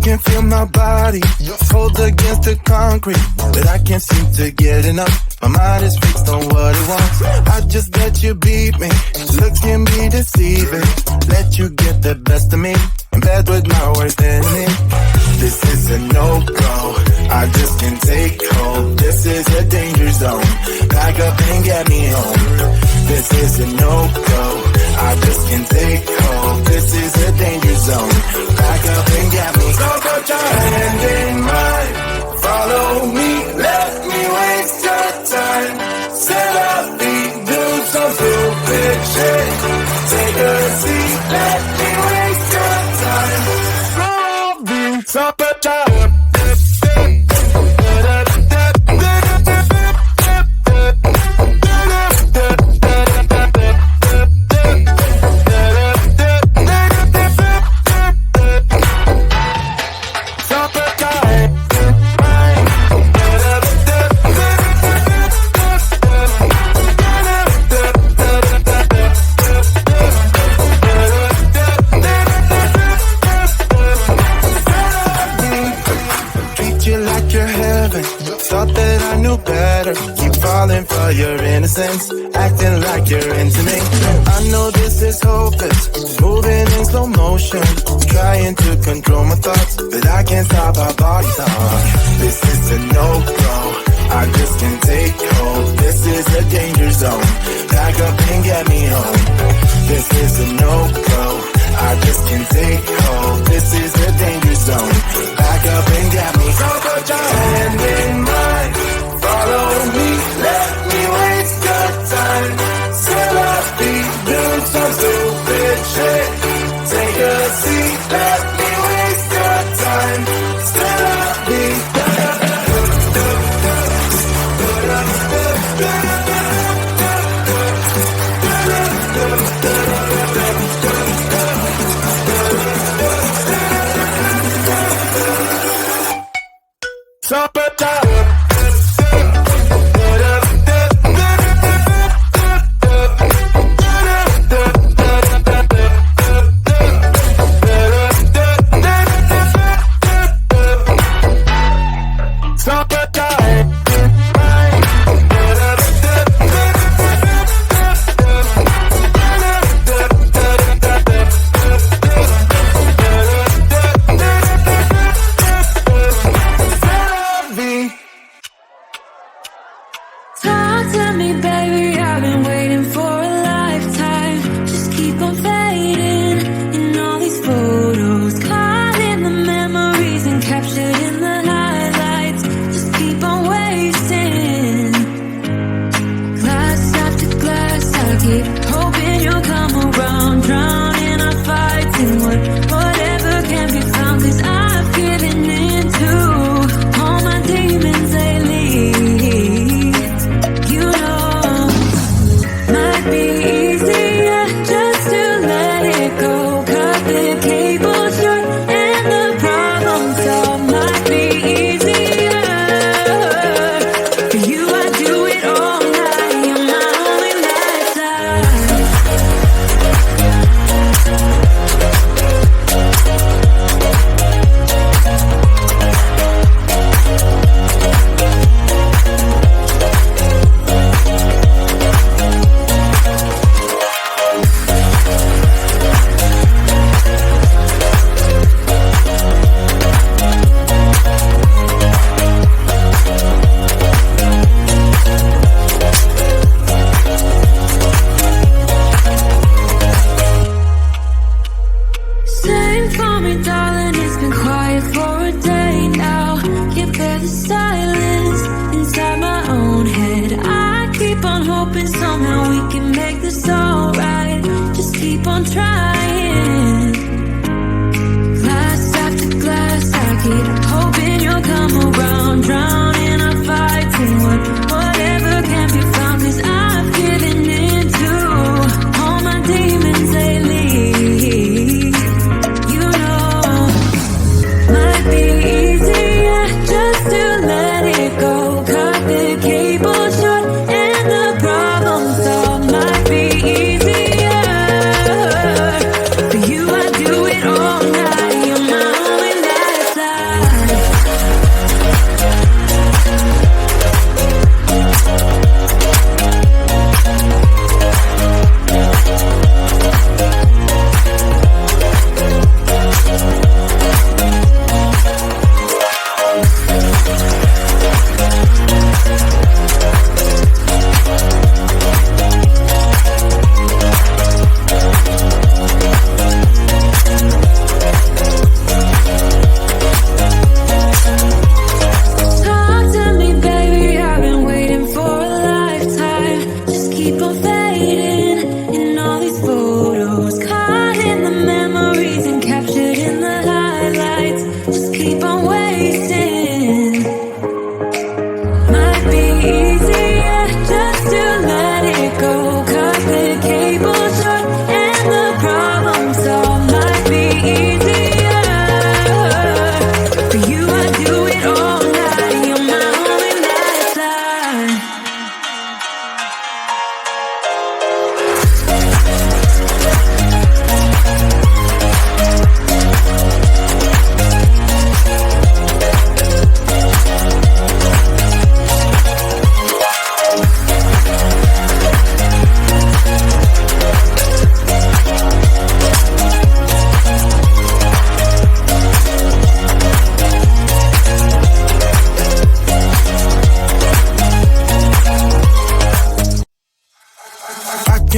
can feel my body hold against the concrete, but I can't seem to get enough. My mind is fixed on what it wants. I just let you beat me. Looks can be deceiving. Let you get the best of me. In bed with my worst enemy. This is a no-go. I just can't take hold. This is a danger zone. Back up and get me home. This is a no-go. I just can't take hold. This is a danger zone. Back up and get me. So put your hand in mine. Follow me. Let me waste your time. Set up feet. Do some stupid shit. Take a seat. Let me waste your time. So put your for your innocence, acting like you're into me. I know this is hopeless, moving in slow motion, trying to control my thoughts, but I can't stop our body talk. This is a no-go, I just can't take hold. This is a danger zone, back up and get me home. This is a no-go, I just can't take hold. This is a danger zone, back up and get me. So put your hand in mine. Follow me, let me waste your time. Set up feet, do some stupid shit. Take a seat, let me waste your time. Set up feet. Stop it down.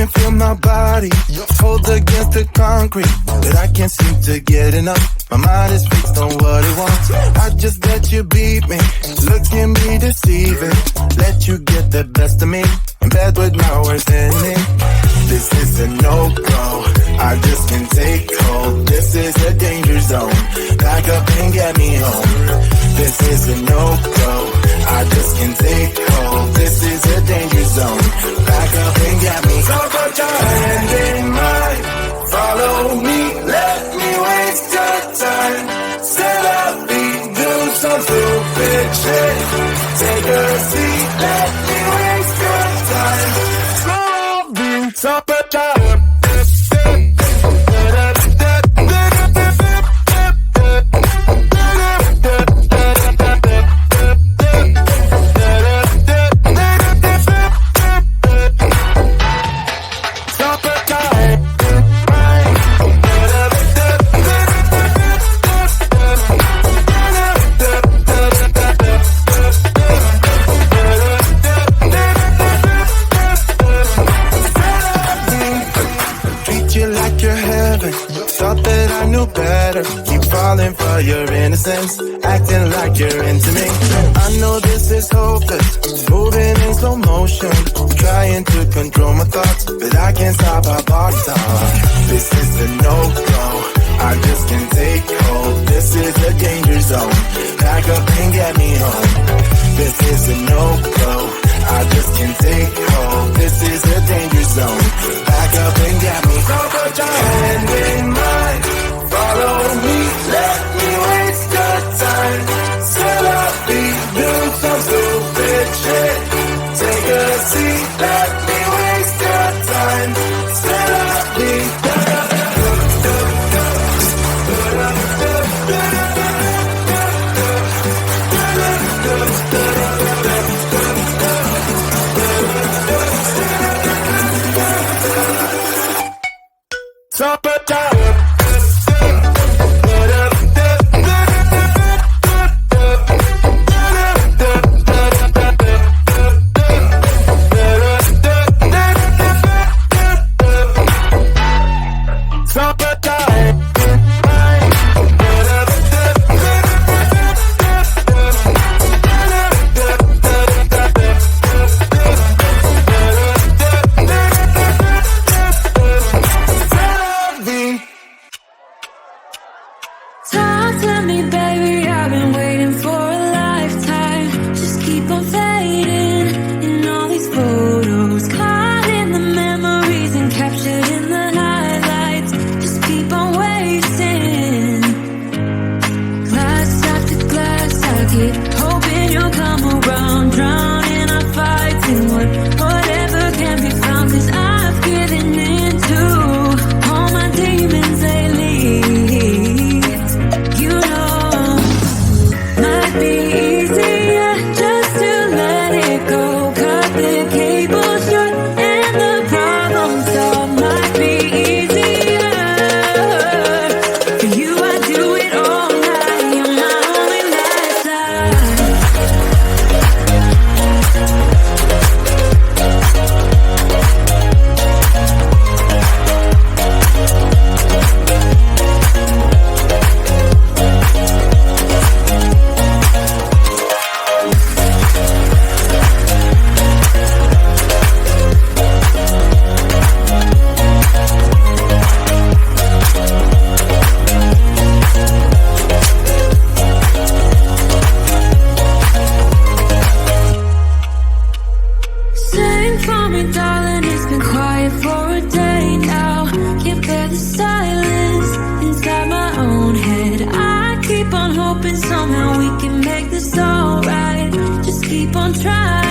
can feel my body hold against the concrete, but I can't seem to get enough. My mind is fixed on what it wants. I just let you beat me. Looks can be deceiving. Let you get the best of me. In bed with my worst enemy. This is a no-go. I just can't take hold. This is a danger zone. Back up and get me home. This is a no-go. I just can't take hold. This is a danger zone. Back up and get me. So put your hand in mine. Follow me. Let me waste your time. Set up me. Do some stupid shit. Take a seat. Let me waste your time. So put your your innocence, acting like you're into me. I know this is hopeless, moving in slow motion, trying to control my thoughts, but I can't stop our body talk. This is a no-go, I just can't take hold. This is a danger zone, back up and get me home. This is a no-go, I just can't take hold. This is a danger zone, back up and get me. So put your hand in mine, follow me, let me waste your time. Set up, do some stupid shit. Take a seat, let me waste your time. Set up, so put your hoping somehow we can make this alright. Just keep on trying.